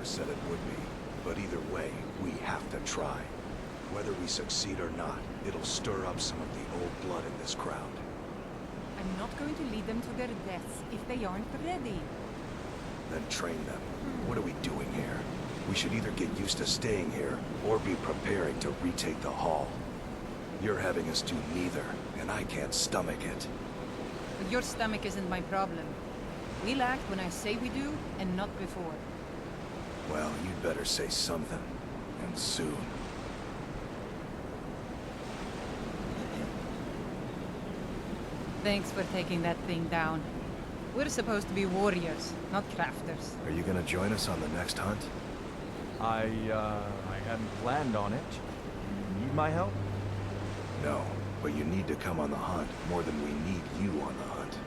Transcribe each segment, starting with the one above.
never said it would be. But either way, we have to try. Whether we succeed or not, it'll stir up some of the old blood in this crowd. I'm not going to lead them to their deaths if they aren't ready. Then train them. What are we doing here? We should either get used to staying here, or be preparing to retake the hall. You're having us do neither, and I can't stomach it. But your stomach isn't my problem. We'll act when I say we do, and not before. Well, you'd better say something. And soon. Thanks for taking that thing down. We're supposed to be warriors, not crafters. Are you gonna join us on the next hunt? I hadn't planned on it. You need my help? No, but you need to come on the hunt more than we need you on the hunt.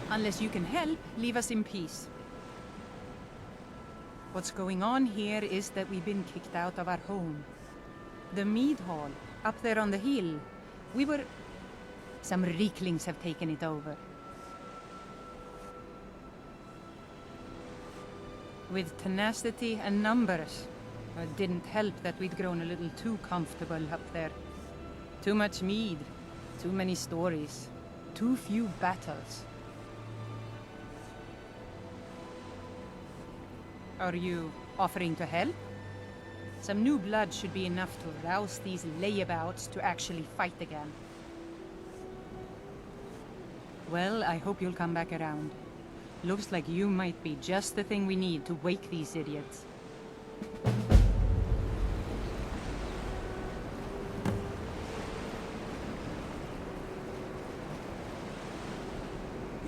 Unless you can help, leave us in peace. What's going on here is that we've been kicked out of our home. The mead hall, up there on the hill. Some Rieklings have taken it over. With tenacity and numbers. It didn't help that we'd grown a little too comfortable up there. Too much mead, too many stories, too few battles. Are you offering to help? Some new blood should be enough to rouse these layabouts to actually fight again. Well, I hope you'll come back around. Looks like you might be just the thing we need to wake these idiots.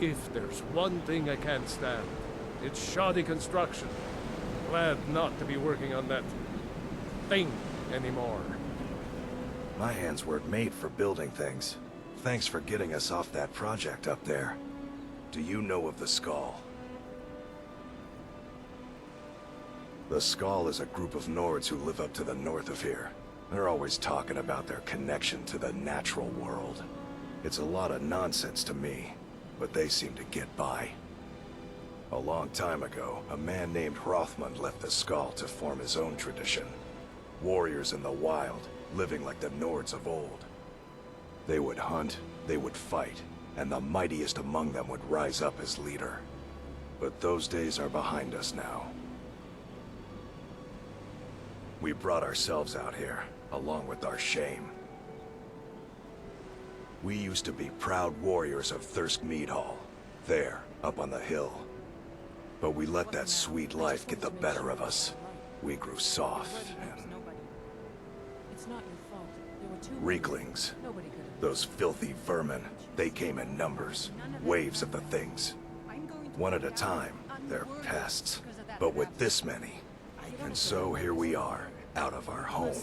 If there's one thing I can't stand, it's shoddy construction. Glad not to be working on that thing anymore. My hands weren't made for building things. Thanks for getting us off that project up there. Do you know of the Skull? The Skull is a group of Nords who live up to the north of here. They're always talking about their connection to the natural world. It's a lot of nonsense to me, but they seem to get by. A long time ago, a man named Hrothmund left the Skull to form his own tradition. Warriors in the wild, living like the Nords of old. They would hunt, they would fight, and the mightiest among them would rise up as leader. But those days are behind us now. We brought ourselves out here, along with our shame. We used to be proud warriors of Thirsk Mead Hall, there, up on the hill. But we let that sweet life get the better of us. We grew soft and... Rieklings. Those filthy vermin. They came in numbers. Waves of the things. One at a time. They're pests. But with this many. And so here we are, out of our home.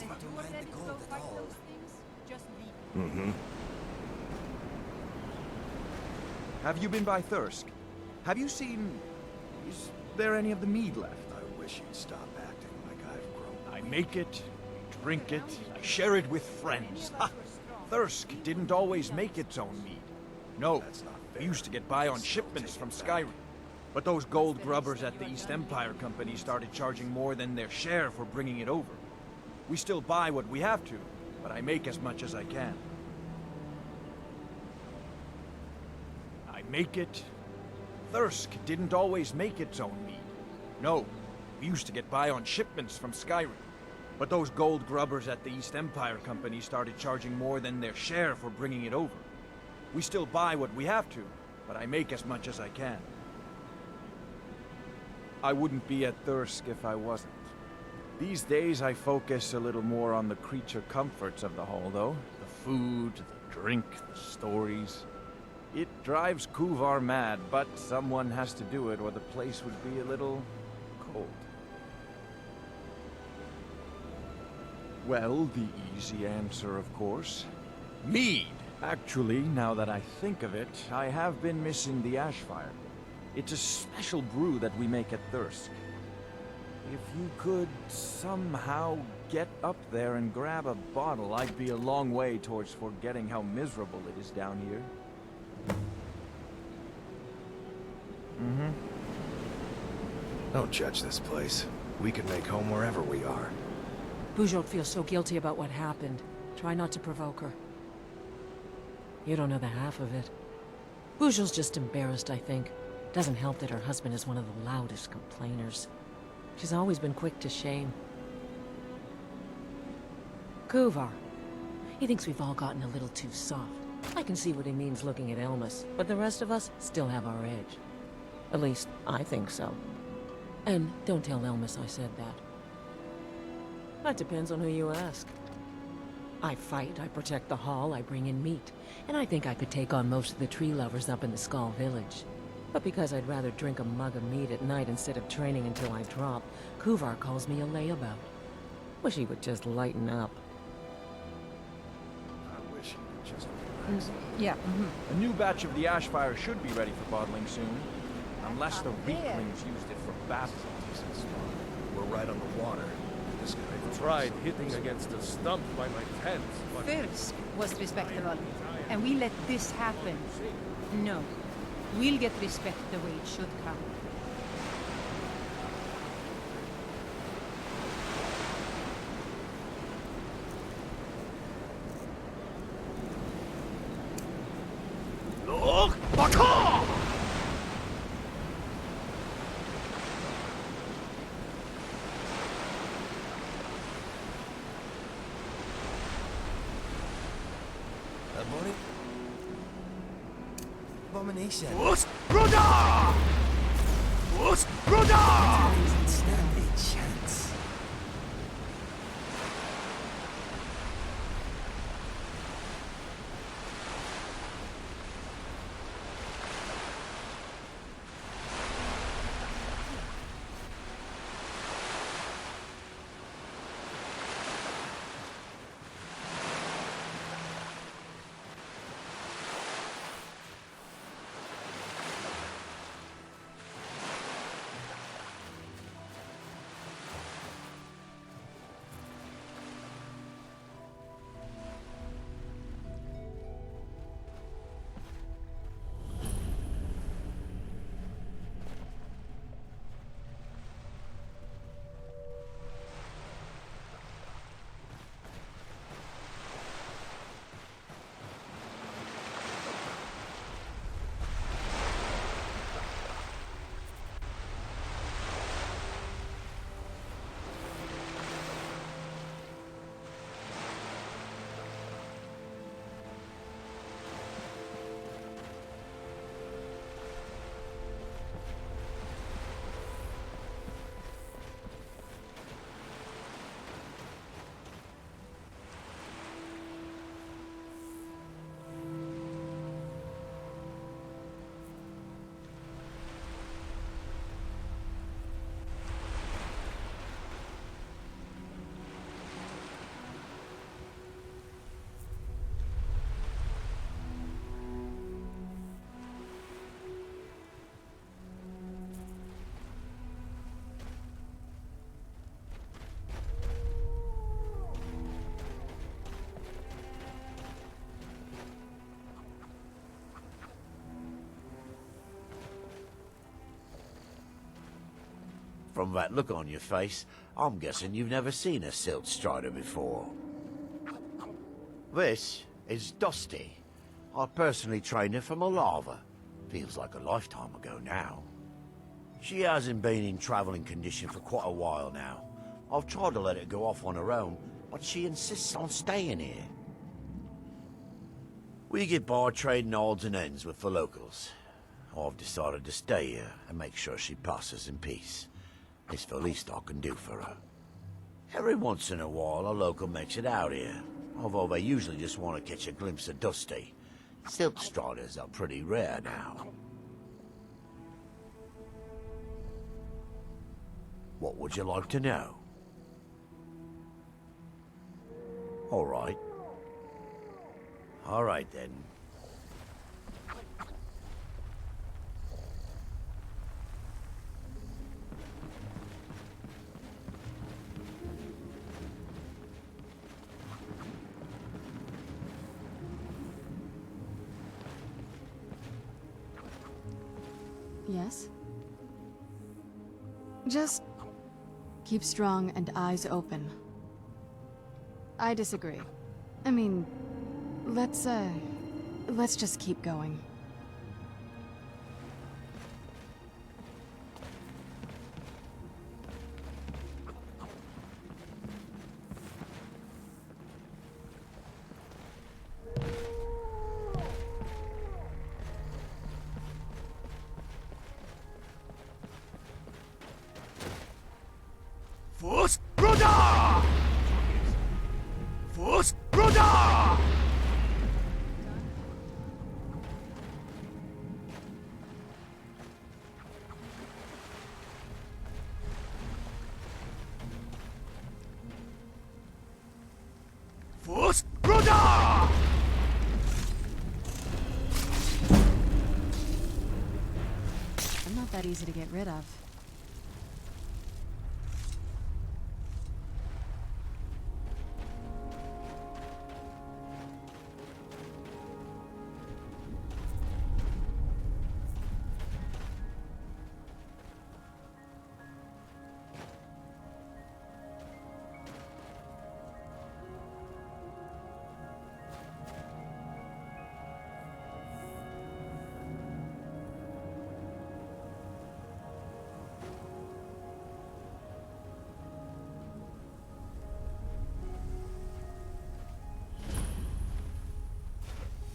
Mm-hmm. Have you been by Thirsk? Have you seen... Is there any of the mead left? I wish you'd stop acting like I've grown. I make it, drink it, I share it with friends. Ha! Thirsk didn't always make its own mead. No, we used to get by on shipments from Skyrim. But those gold grubbers at the East Empire Company started charging more than their share for bringing it over. We still buy what we have to, but I make as much as I can. I make it. Thirsk didn't always make its own mead. No, we used to get by on shipments from Skyrim. But those gold grubbers at the East Empire Company started charging more than their share for bringing it over. We still buy what we have to, but I make as much as I can. I wouldn't be at Thirsk if I wasn't. These days I focus a little more on the creature comforts of the hall, though. The food, the drink, the stories. It drives Kuvar mad, but someone has to do it or the place would be a little cold. Well, the easy answer, of course. Mead! Actually, now that I think of it, I have been missing the Ashfire. It's a special brew that we make at Thirsk. If you could somehow get up there and grab a bottle, I'd be a long way towards forgetting how miserable it is down here. Don't judge this place. We can make home wherever we are. Bujot feels so guilty about what happened. Try not to provoke her. You don't know the half of it. Bujot's just embarrassed, I think. Doesn't help that her husband is one of the loudest complainers. She's always been quick to shame. Kuvar. He thinks we've all gotten a little too soft. I can see what he means looking at Elmas, but the rest of us still have our edge. At least, I think so. And don't tell Elmas I said that. That depends on who you ask. I fight, I protect the hall, I bring in meat. And I think I could take on most of the tree lovers up in the Skull Village. But because I'd rather drink a mug of meat at night instead of training until I drop, Kuvar calls me a layabout. Wish he would just lighten up. I wish you could just relax. Yeah. A new batch of the Ashfire should be ready for bottling soon. Unless the weaklings used it for baptism. We're right on the water. This guy Tried hitting against a stump by my tent, but Thirsk was respectable, and we let this happen. No. We'll get respect the way it should come. Look! Baka! Abomination. Us! Broda! Us! Broda! Doesn't stand a chance. From that look on your face, I'm guessing you've never seen a Silt Strider before. This is Dusty. I personally trained her from a lava. Feels like a lifetime ago now. She hasn't been in traveling condition for quite a while now. I've tried to let her go off on her own, but she insists on staying here. We get by trading odds and ends with the locals. I've decided to stay here and make sure she passes in peace. It's the least I can do for her. Every once in a while, a local makes it out here, although they usually just want to catch a glimpse of Dusty. Silt Striders are pretty rare now. What would you like to know? All right. All right, then. Yes? Just keep strong and eyes open. I disagree. I mean, let's just keep going. Force Broda! Force Broda! Force Broda! I'm not that easy to get rid of.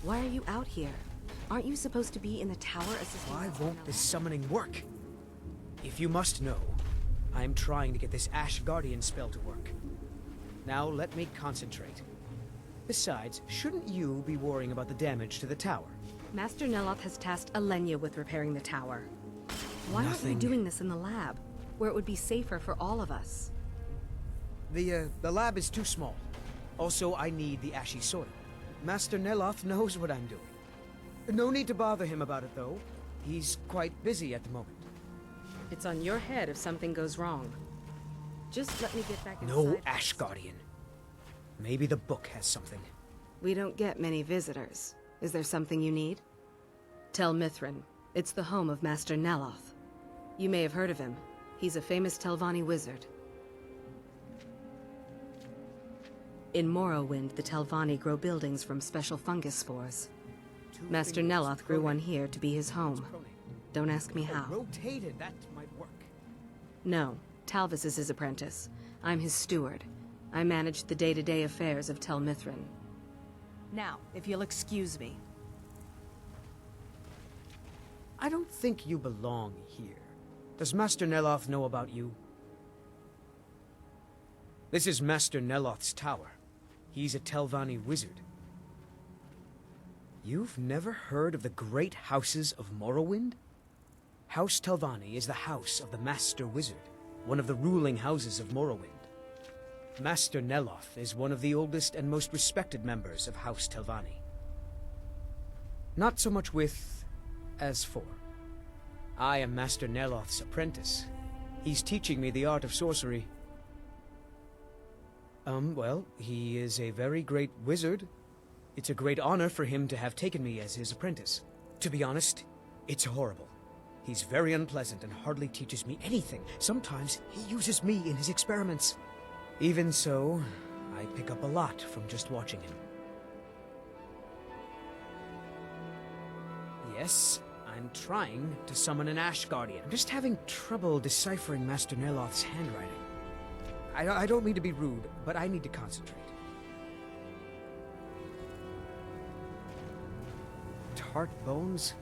Why are you out here? Aren't you supposed to be in the tower assisting? Why won't this summoning work? If you must know, I'm trying to get this Ash Guardian spell to work. Now let me concentrate. Besides, shouldn't you be worrying about the damage to the tower? Master Neloth has tasked Alenia with repairing the tower. Why aren't you doing this in the lab, where it would be safer for all of us? The lab is too small. Also, I need the ashy soil. Master Neloth knows what I'm doing. No need to bother him about it, though. He's quite busy at the moment. It's on your head if something goes wrong. Just let me get back inside. No Ash Guardian. Maybe the book has something. We don't get many visitors. Is there something you need? Tel Mithrin. It's the home of Master Neloth. You may have heard of him. He's a famous Telvanni wizard. In Morrowind, the Telvanni grow buildings from special fungus spores. Master Neloth grew one here to be his home. Don't ask me how. Rotated, that might work. No, Talvis is his apprentice. I'm his steward. I manage the day-to-day affairs of Tel Mithrin. Now, if you'll excuse me. I don't think you belong here. Does Master Neloth know about you? This is Master Neloth's tower. He's a Telvanni wizard. You've never heard of the great houses of Morrowind? House Telvanni is the house of the Master Wizard, one of the ruling houses of Morrowind. Master Neloth is one of the oldest and most respected members of House Telvanni. Not so much with, as for. I am Master Neloth's apprentice. He's teaching me the art of sorcery. Well, he is a very great wizard. It's a great honor for him to have taken me as his apprentice. To be honest, it's horrible. He's very unpleasant and hardly teaches me anything. Sometimes he uses me in his experiments. Even so, I pick up a lot from just watching him. Yes, I'm trying to summon an Ash Guardian. I'm just having trouble deciphering Master Neloth's handwriting. I don't mean to be rude, but I need to concentrate. Tart bones?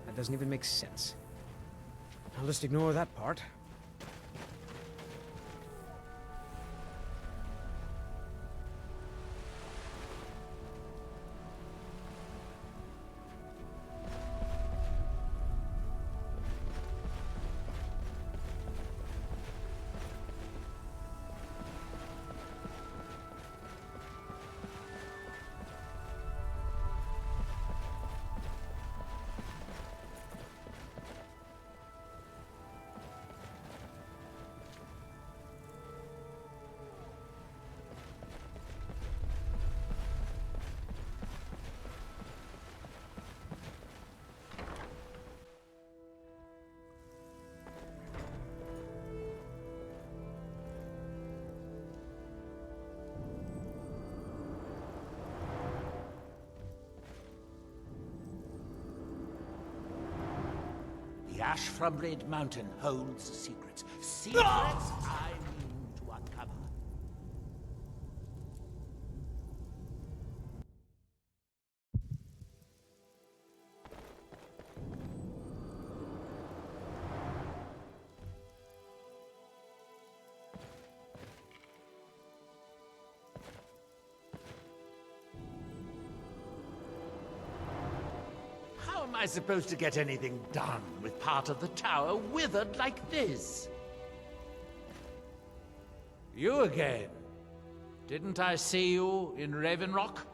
That doesn't even make sense. I'll just ignore that part. The ash from Red Mountain holds secrets. Secrets I mean to uncover. How am I supposed to get anything done with part of the tower withered like this? You again. Didn't I see you in Raven Rock?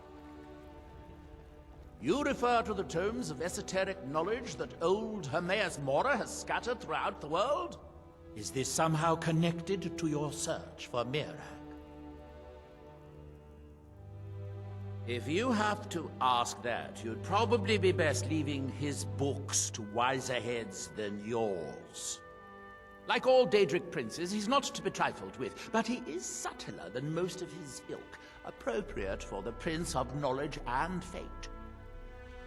You refer to the tomes of esoteric knowledge that old Hermaeus Mora has scattered throughout the world? Is this somehow connected to your search for Mirac? If you have to ask that, you'd probably be best leaving his books to wiser heads than yours. Like all Daedric princes, he's not to be trifled with, but he is subtler than most of his ilk, appropriate for the Prince of Knowledge and Fate.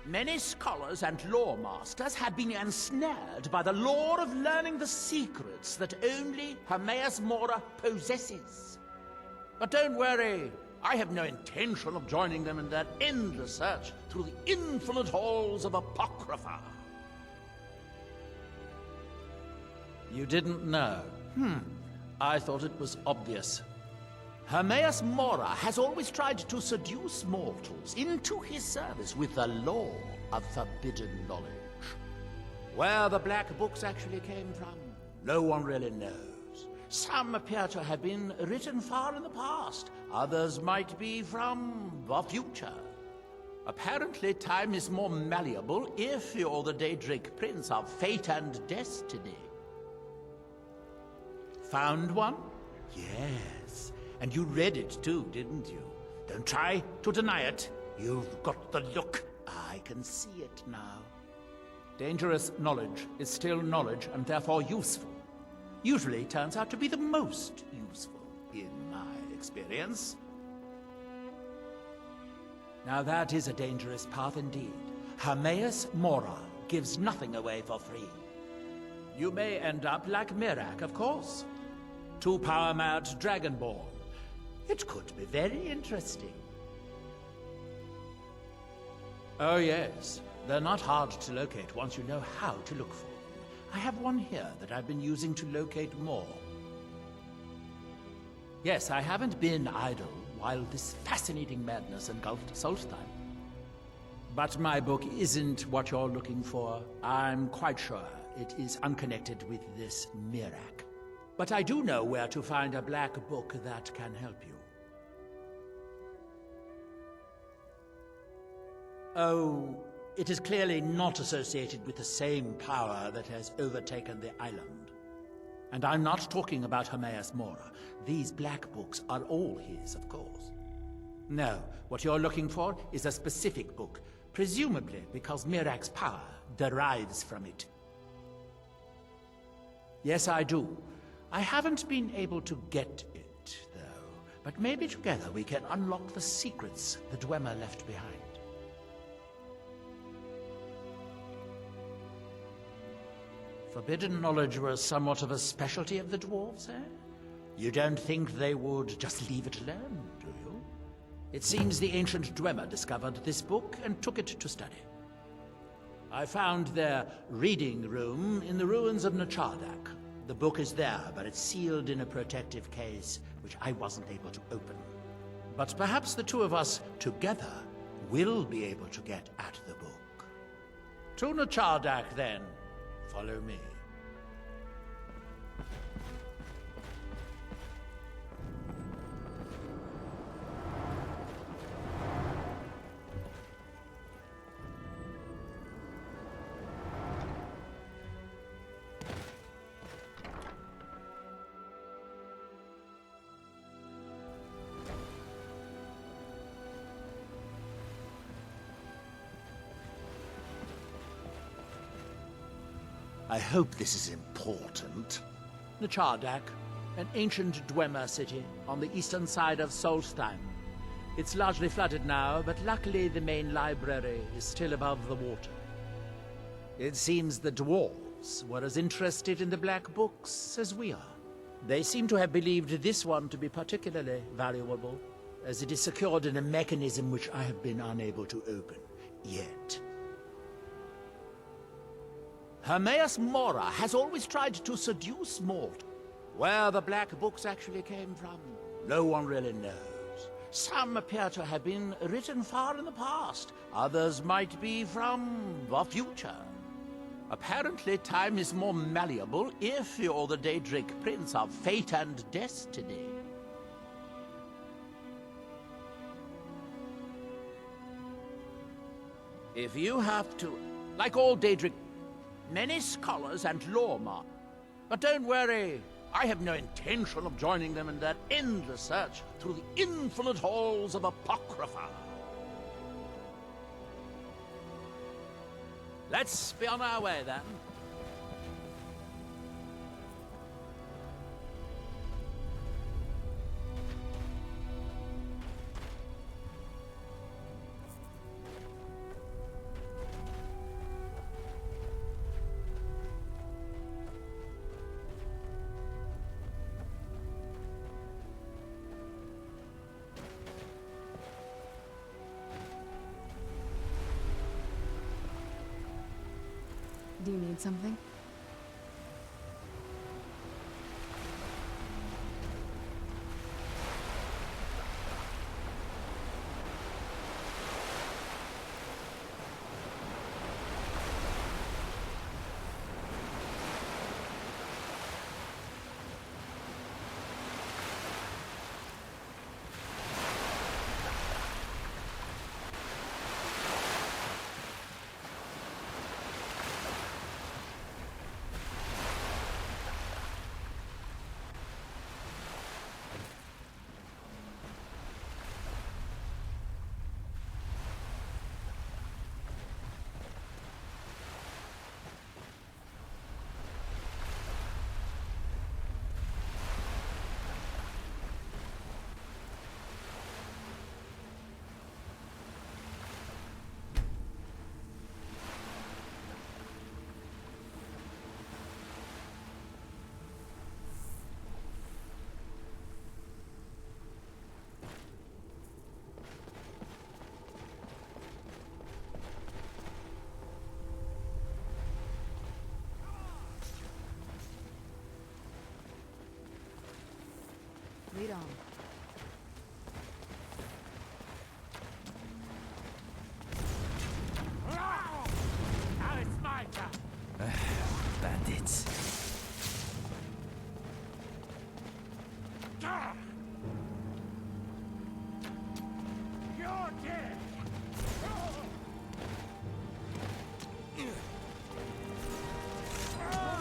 Many scholars and lore masters have been ensnared by the lure of learning the secrets that only Hermaeus Mora possesses. But don't worry, I have no intention of joining them in their endless search through the infinite halls of Apocrypha. You didn't know? I thought it was obvious. Hermaeus Mora has always tried to seduce mortals into his service with the lore of forbidden knowledge. Where the Black Books actually came from, no one really knows. Some appear to have been written far in the past. Others might be from the future. Apparently, time is more malleable if you're the Daedric Prince of Fate and Destiny. Found one? Yes. And you read it too, didn't you? Don't try to deny it. You've got the look. I can see it now. Dangerous knowledge is still knowledge and therefore useful. Usually turns out to be the most useful, in my experience. Now that is a dangerous path indeed. Hermaeus Mora gives nothing away for free. You may end up like Mirac, of course. Too power-mad Dragonborn. It could be very interesting. Oh yes, they're not hard to locate once you know how to look for them. I have one here that I've been using to locate more. Yes, I haven't been idle while this fascinating madness engulfed Solstheim. But my book isn't what you're looking for. I'm quite sure it is unconnected with this Mirac. But I do know where to find a black book that can help you. Oh, it is clearly not associated with the same power that has overtaken the island. And I'm not talking about Hermaeus Mora. These black books are all his, of course. No, what you're looking for is a specific book, presumably because Mirac's power derives from it. Yes, I do. I haven't been able to get it, though. But maybe together we can unlock the secrets the Dwemer left behind. Forbidden knowledge was somewhat of a specialty of the dwarves, eh? You don't think they would just leave it alone, do you? It seems the ancient Dwemer discovered this book and took it to study. I found their reading room in the ruins of Nachardak. The book is there, but it's sealed in a protective case, which I wasn't able to open. But perhaps the two of us, together, will be able to get at the book. To Nachardak, then. Follow me. I hope this is important. Nachardak, an ancient Dwemer city on the eastern side of Solstheim. It's largely flooded now, but luckily the main library is still above the water. It seems the dwarves elves were as interested in the black books as we are. They seem to have believed this one to be particularly valuable, as it is secured in a mechanism which I have been unable to open yet. Hermaeus Mora has always tried to seduce Mort. Where the black books actually came from, no one really knows. Some appear to have been written far in the past. Others might be from the future. Apparently, time is more malleable if you're the Daedric Prince of Fate and Destiny. If you have to, like all Daedric, many scholars and lawmen. But don't worry, I have no intention of joining them in their endless search through the infinite halls of Apocrypha. Let's be on our way, then. Do you need something? Lead on. Now it's my turn. Bandits. You're dead.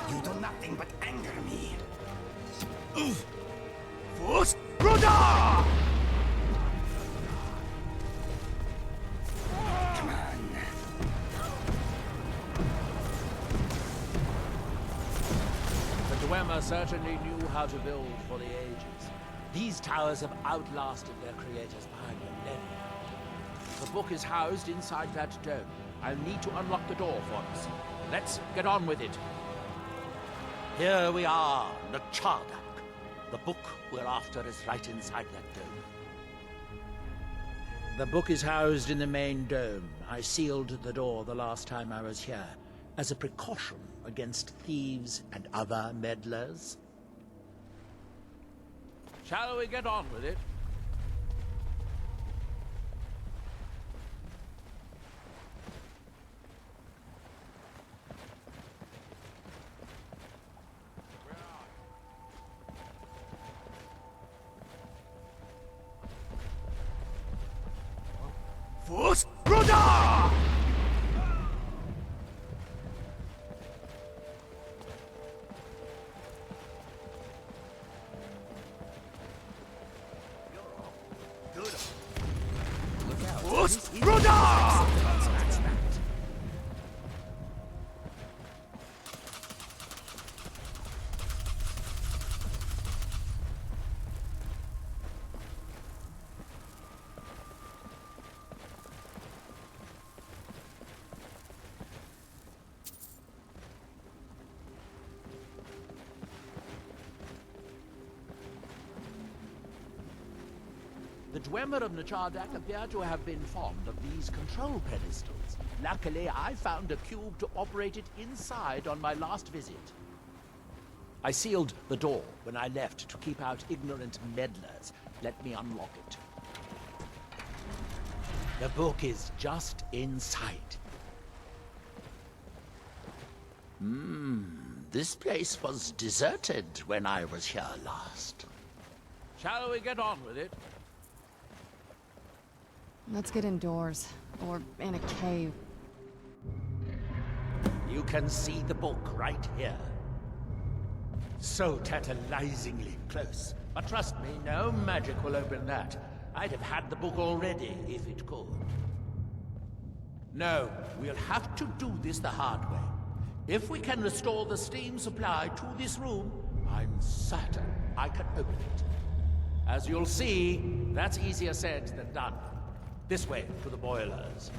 You do nothing but anger me. Force Bruda! Come on. The Dwemer certainly knew how to build for the ages. These towers have outlasted their creators by millennia. The book is housed inside that dome. I'll need to unlock the door for us. Let's get on with it. Here we are, Nachardak. The book we're after is right inside that dome. The book is housed in the main dome. I sealed the door the last time I was here, as a precaution against thieves and other meddlers. Shall we get on with it? Force Bruda! The Dwemer of Nachardak appear to have been fond of these control pedestals. Luckily, I found a cube to operate it inside on my last visit. I sealed the door when I left to keep out ignorant meddlers. Let me unlock it. The book is just inside. This place was deserted when I was here last. Shall we get on with it? Let's get indoors. Or in a cave. You can see the book right here. So tantalizingly close. But trust me, no magic will open that. I'd have had the book already if it could. No, we'll have to do this the hard way. If we can restore the steam supply to this room, I'm certain I can open it. As you'll see, that's easier said than done. This way to the boilers.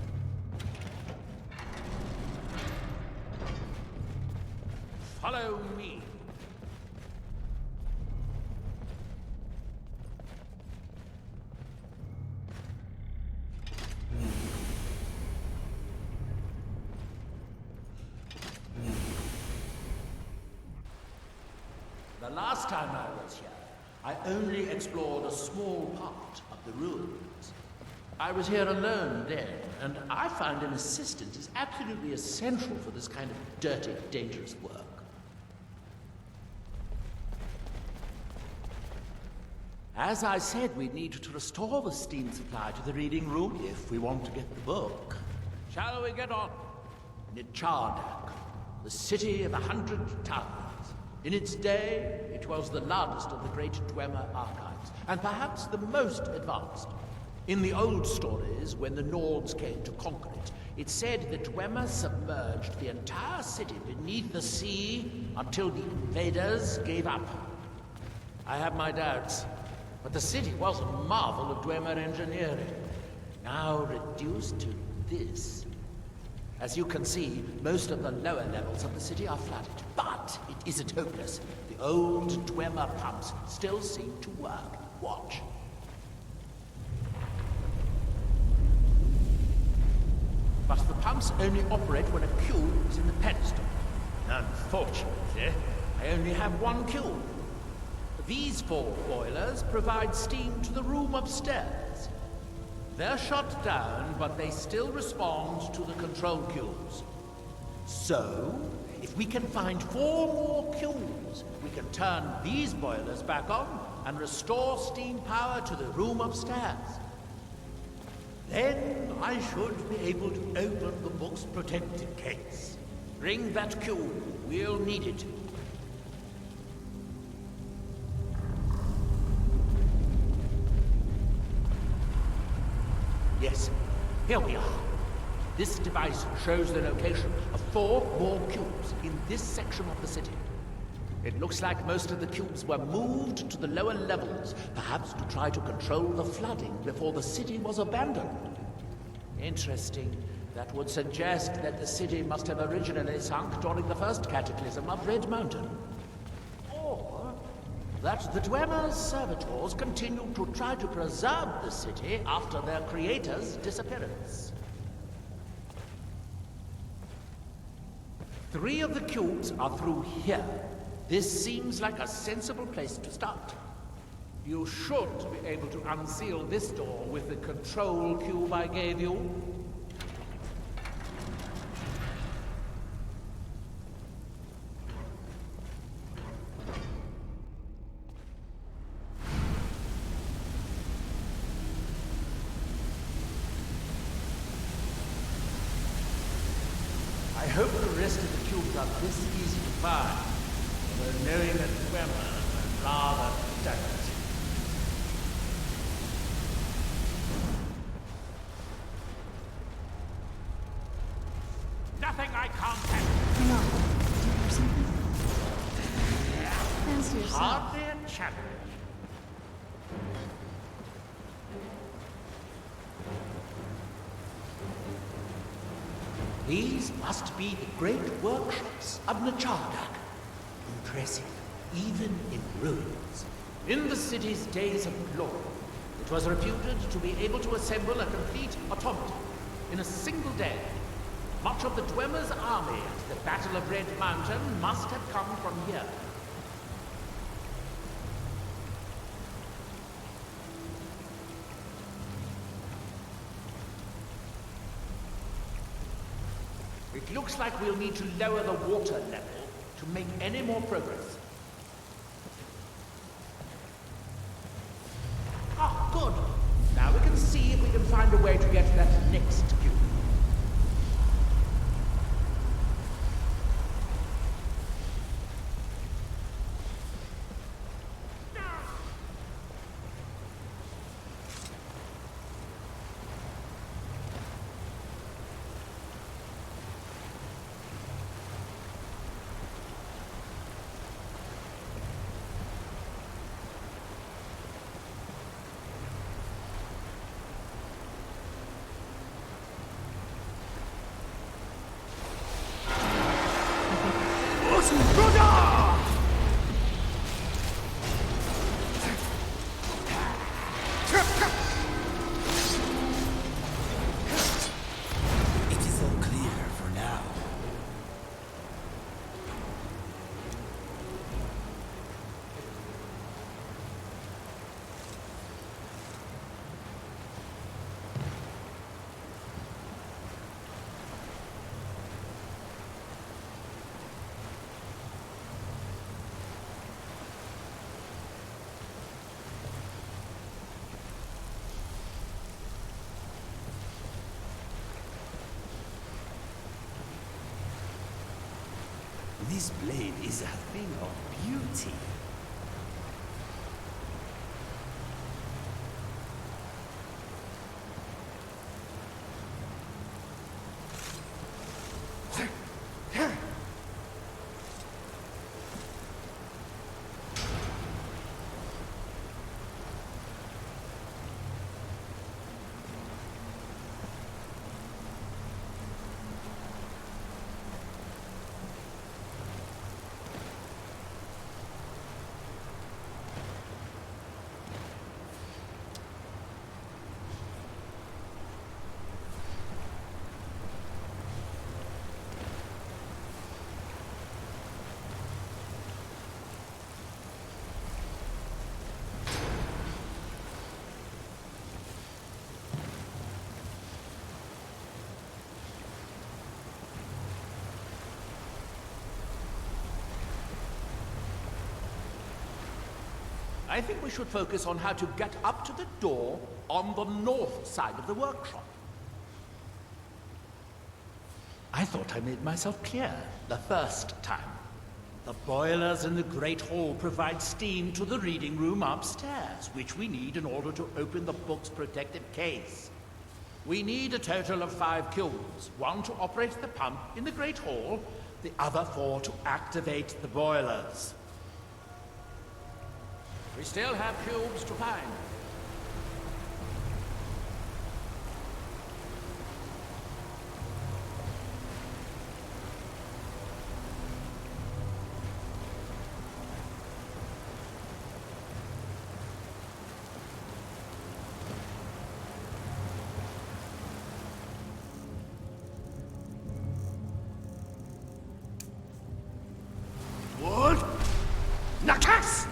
Follow me. The last time I was here, I only explored a small part of the ruins. I was here alone then, and I found an assistant is absolutely essential for this kind of dirty, dangerous work. As I said, we need to restore the steam supply to the reading room if we want to get the book. Shall we get on? Nachardak, the city of 100 towers. In its day, it was the largest of the great Dwemer archives, and perhaps the most advanced. In the old stories, when the Nords came to conquer it, it said the Dwemer submerged the entire city beneath the sea until the invaders gave up. I have my doubts, but the city was a marvel of Dwemer engineering, now reduced to this. As you can see, most of the lower levels of the city are flooded, but it isn't hopeless. The old Dwemer pumps still seem to work. Watch. But the pumps only operate when a cube is in the pedestal. Unfortunately, I only have one cube. These 4 boilers provide steam to the room upstairs. They're shut down, but they still respond to the control cubes. So, if we can find 4 more cubes, we can turn these boilers back on and restore steam power to the room upstairs. Then I should be able to open the book's protected case. Bring that cube. We'll need it. Yes, here we are. This device shows the location of 4 more cubes in this section of the city. It looks like most of the cubes were moved to the lower levels, perhaps to try to control the flooding before the city was abandoned. Interesting. That would suggest that the city must have originally sunk during the first cataclysm of Red Mountain. Or that the Dwemer's servitors continued to try to preserve the city after their creator's disappearance. 3 of the cubes are through here. This seems like a sensible place to start. You should be able to unseal this door with the control cube I gave you. I hope the rest of the cubes are this easy to find, although knowing that Dwemer, I'm rather stuck. Nothing I can't handle. Hang on. Do you hear something? Fancy yourself. Hardly a challenge. These must be the great workshops of Nachardak. Impressive, even in ruins. In the city's days of glory, it It was reputed to be able to assemble a complete automaton in a single day. Much of the Dwemer's army at the Battle of Red Mountain must have come from here. It looks like we'll need to lower the water level to make any more progress. Ah, good. Now we can see if we can find a way to get to that next cube. It is all clear for now. This blade is a thing of beauty. I think we should focus on how to get up to the door on the north side of the workshop. I thought I made myself clear the first time. The boilers in the Great Hall provide steam to the reading room upstairs, which we need in order to open the book's protective case. We need a total of 5 kilns, 1 to operate the pump in the Great Hall, the other 4 to activate the boilers. We still have cubes to find. What? Nakast!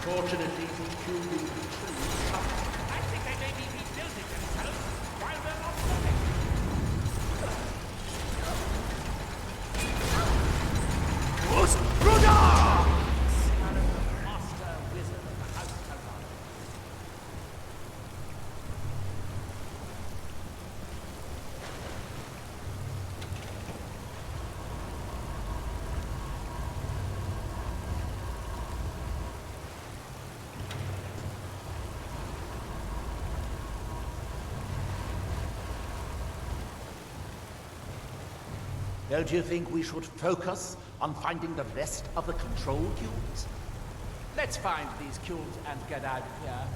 Unfortunately, the cube is I think they may be rebuilding themselves while they're not looking. Master wizard of the House Talvani. Don't you think we should focus on finding the rest of the control cubes? Let's find these cubes and get out of here.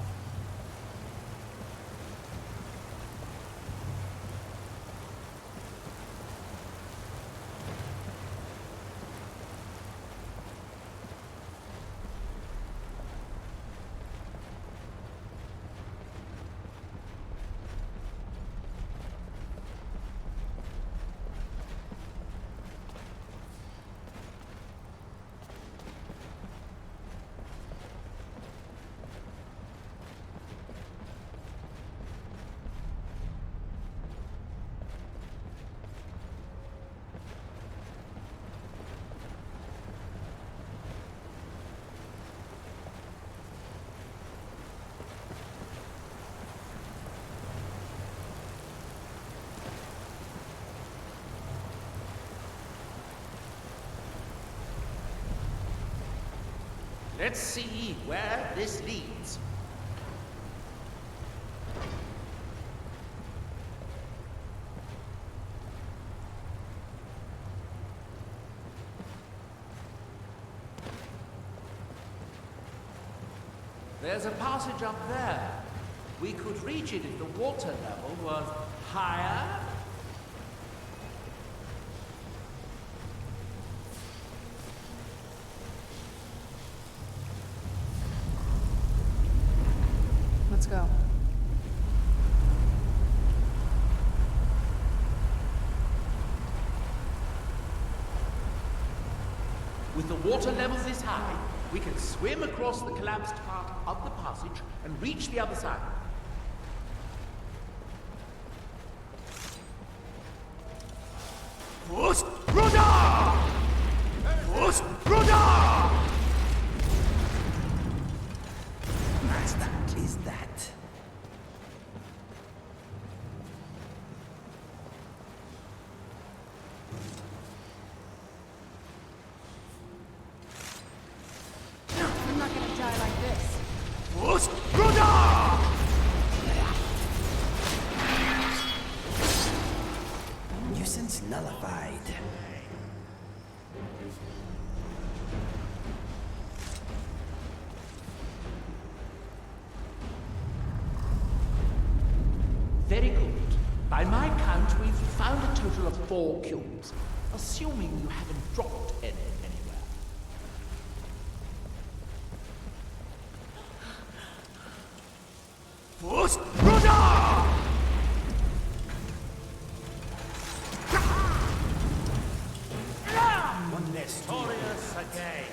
Let's see where this leads. There's a passage up there. We could reach it if the water level was higher. Let's go. With the water level this high, we can swim across the collapsed part of the passage and reach the other side. Master, is that? I'm not gonna die like this. Nuisance nullified. Very good. By my count, we've found a total of 4 cubes, assuming you haven't dropped any anywhere. One less. Victorious again.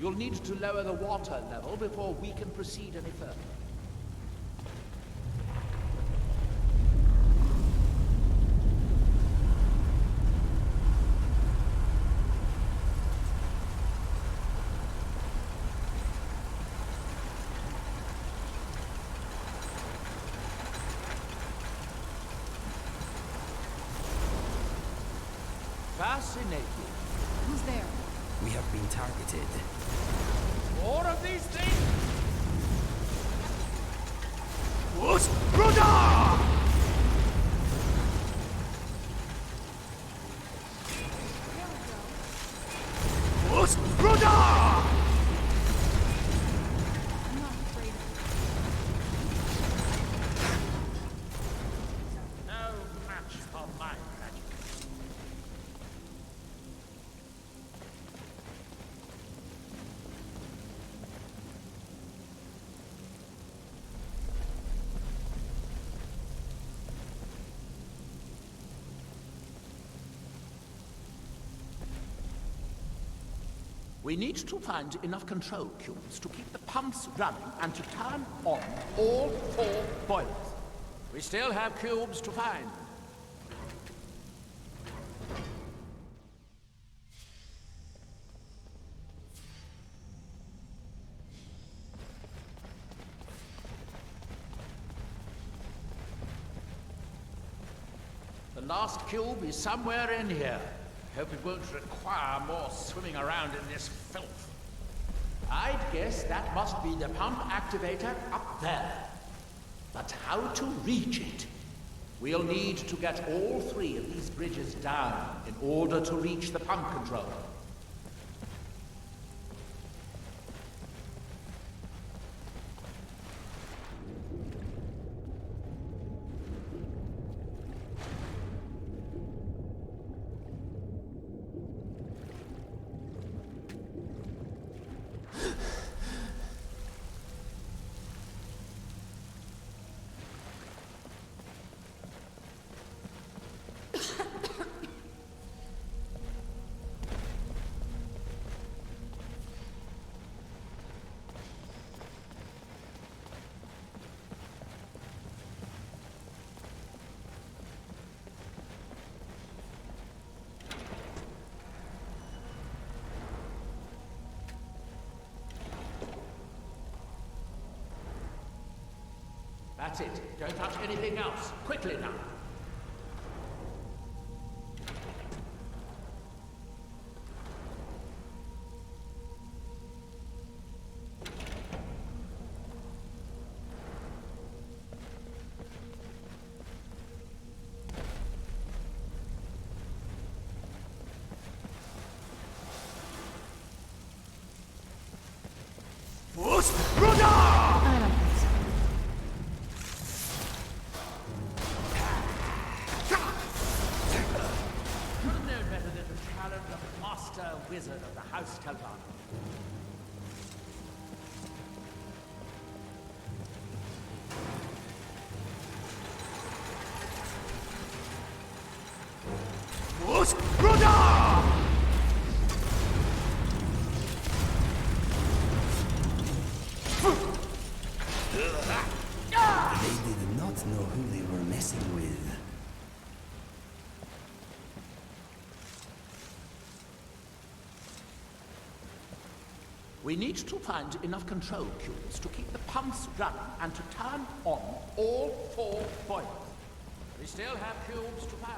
You'll need to lower the water level before we can proceed any further. Fascinating. Who's there? We have been targeted. More of these things! I'm not afraid of No match for my magic. We need to find enough control cubes to keep the pumps running and to turn on all 4 boilers. We still have cubes to find. The last cube is somewhere in here. Hope it won't require more swimming around in this filth. I'd guess that must be the pump activator up there. But how to reach it? We'll need to get all 3 of these bridges down in order to reach the pump controller. That's it. Don't touch anything else. Quickly now. I don't think so. Couldn't know better than to challenge the master wizard of the House Talvan. They did not know who they were messing with. We need to find enough control cubes to keep the pumps running and to turn on all 4 boilers. We still have cubes to find.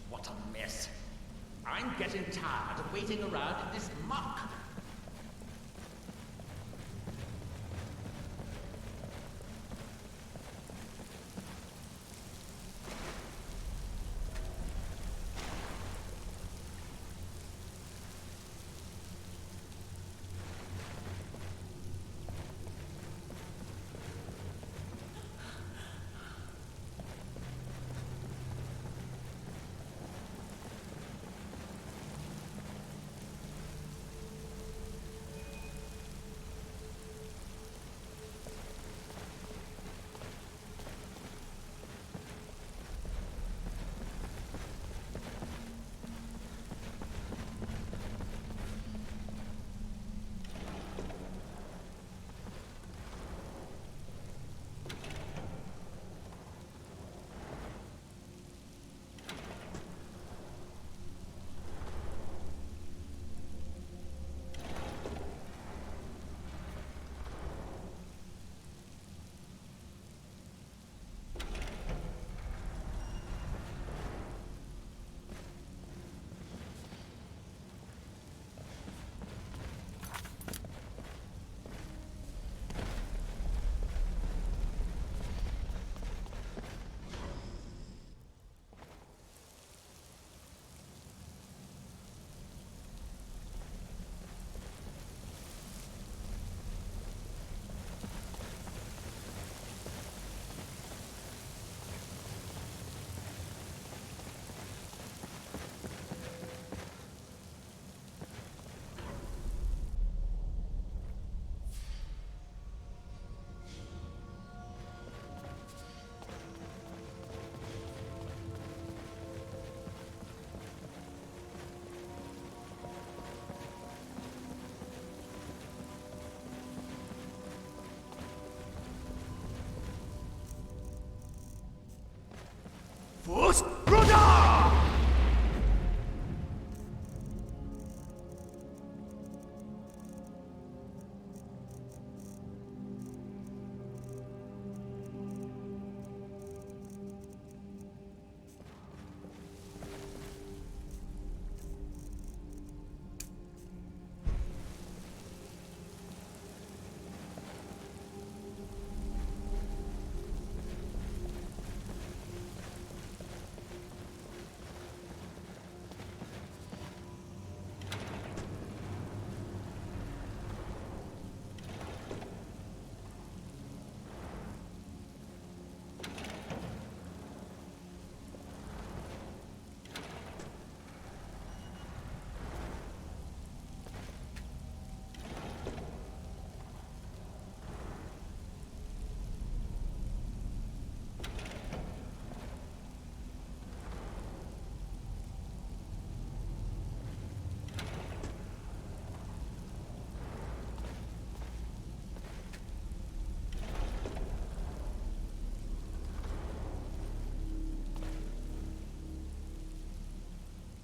What a mess. I'm getting tired of waiting around in this muck.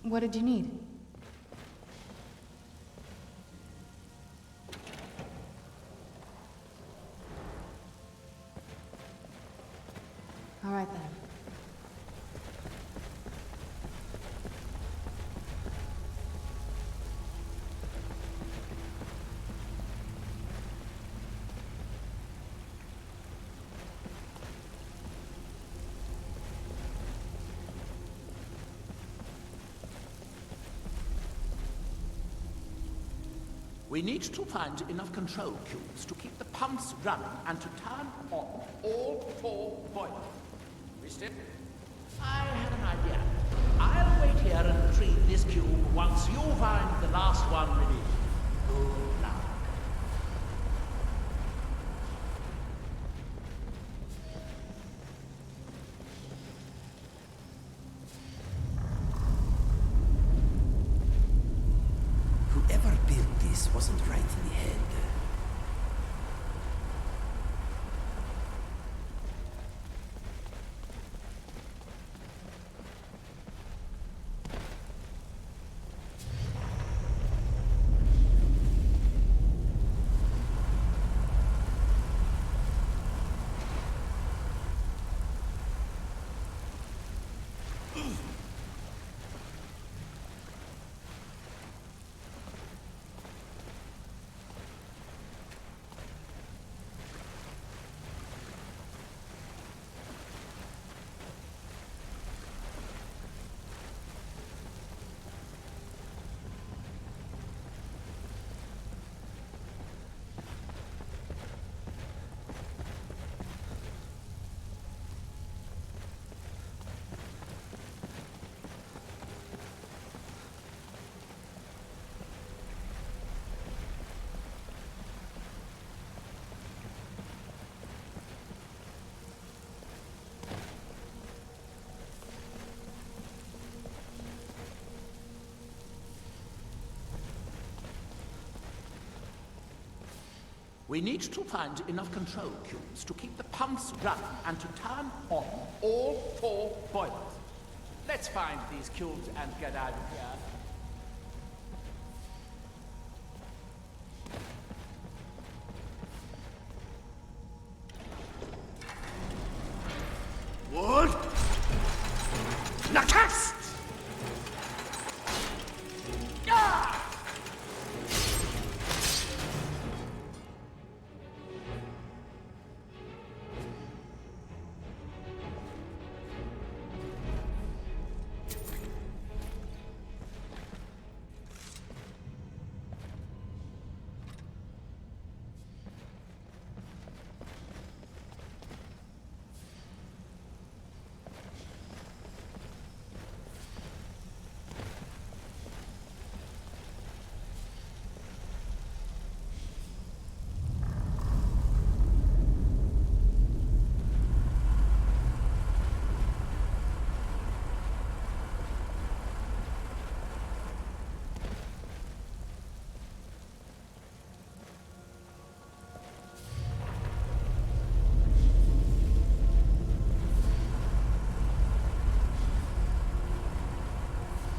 What did you need? All right then. We need to find enough control cubes to keep the pumps running and to turn on all 4 boilers. Mister? I have an idea. I'll wait here and retrieve this cube once you find the last one ready. Good luck. Whoever built this wasn't right in the head. We need to find enough control cubes to keep the pumps running and to turn on all 4 boilers. Let's find these cubes and get out of here. Wood! Nakast! Ah!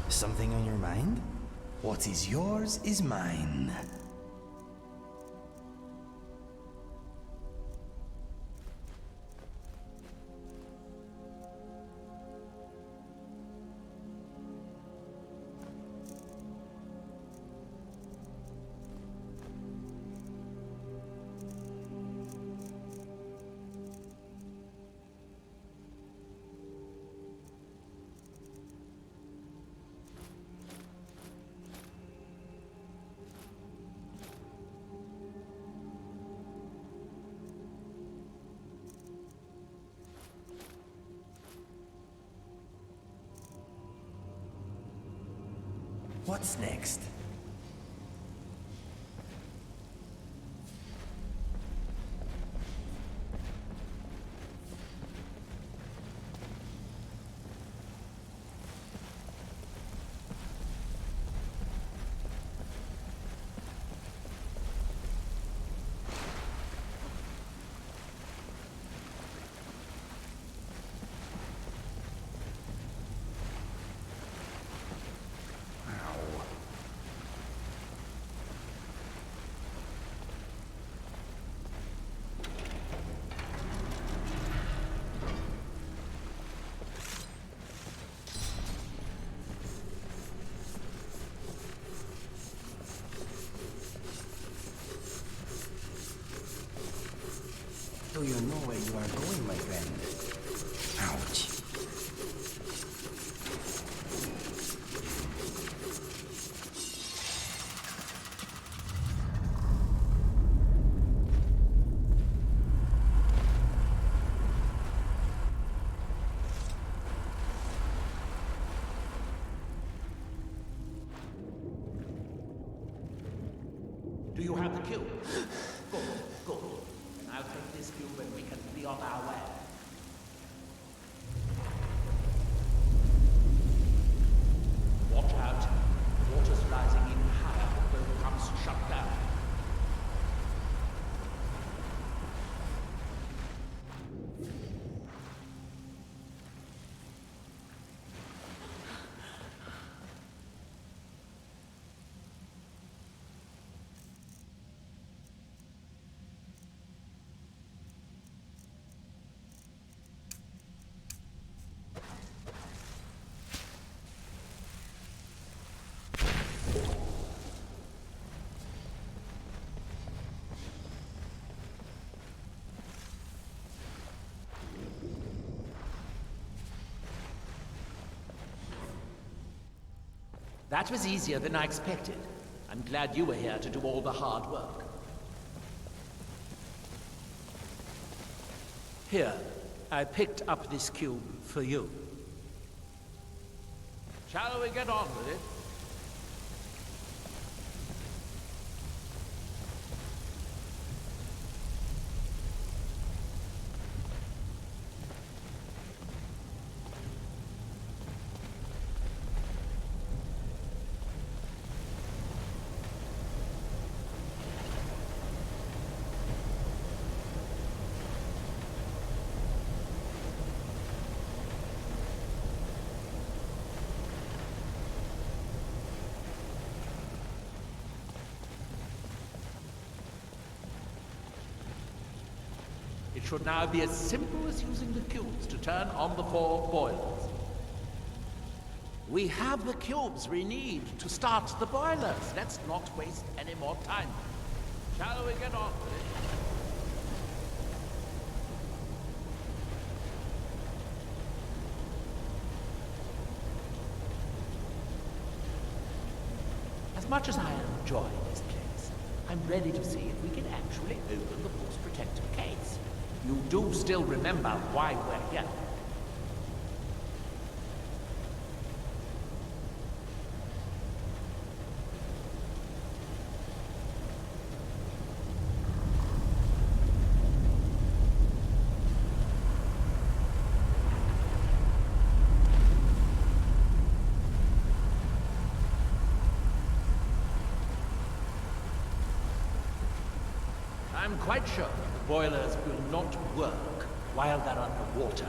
Something on your mind? What is yours is mine. What's next? Do you know where you are going, my friend? Ouch. Do you have the cube? Good, good. Then I'll take this cube and we can be on our way. Watch out. The water's rising even higher. The boat comes shut down. That was easier than I expected. I'm glad you were here to do all the hard work. Here, I picked up this cube for you. Shall we get on with it? It should now be as simple as using the cubes to turn on the 4 boilers. We have the cubes we need to start the boilers. Let's not waste any more time. Shall we get on with it? As much as I enjoy this place, I'm ready to see if we can actually open the book's protective case. You do still remember why we're here. I'm quite sure the boilers will not work while they're underwater.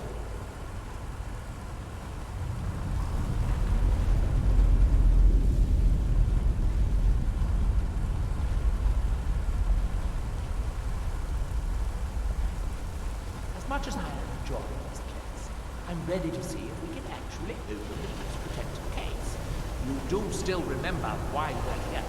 As much as I enjoy this place, I'm ready to see if we can actually open the book's protective case. You do still remember why we're here.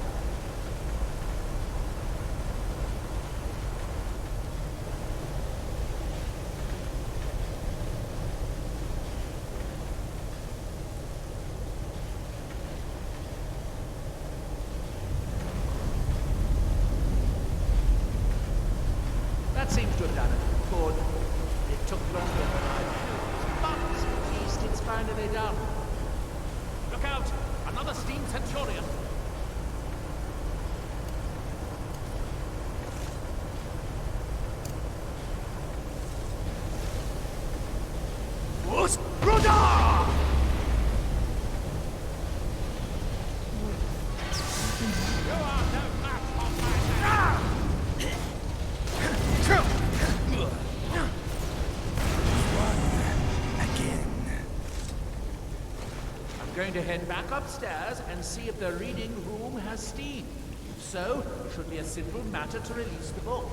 That seems to have done it. Good. It took longer than I knew, but at least it's finally done. Look out! Another steam centurion! What's Rudar? You are no match on my I'm going to head back upstairs and see if the reading room has steam. If so, it should be a simple matter to release the book.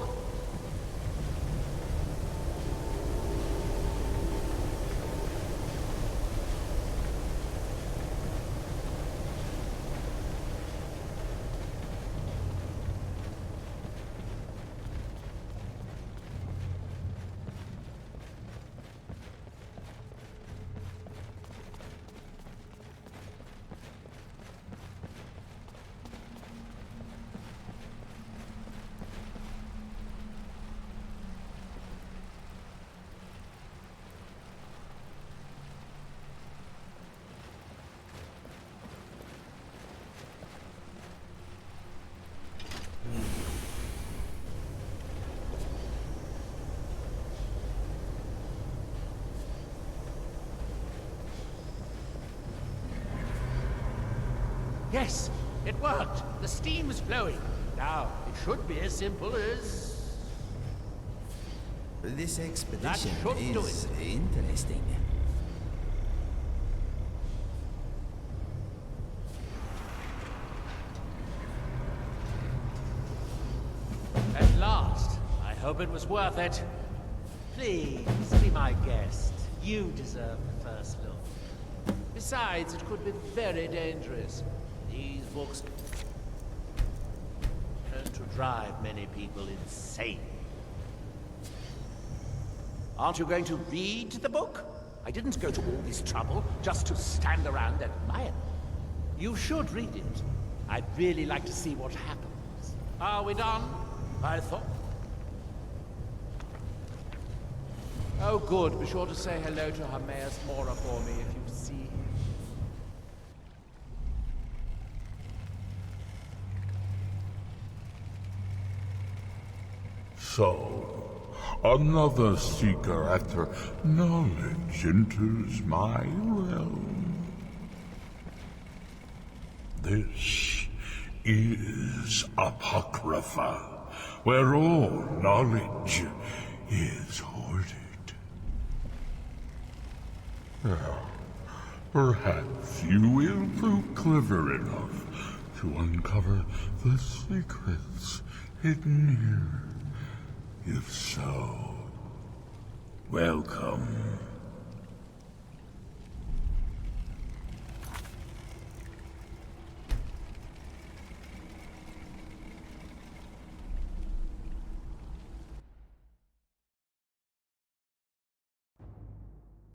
Yes, it worked. The steam's flowing. Now, it should be as simple as... This expedition should do is interesting. At last. I hope it was worth it. Please, be my guest. You deserve the first look. Besides, it could be very dangerous. These books tend to drive many people insane. Aren't you going to read the book? I didn't go to all this trouble just to stand around and admire. You should read it. I'd really like to see what happens. Are we done? I thought... Oh, good. Be sure to say hello to Hermaeus Mora for me if you see him. So, another seeker after knowledge enters my realm. This is Apocrypha, where all knowledge is hoarded. Perhaps you will prove clever enough to uncover the secrets hidden here. If so, welcome.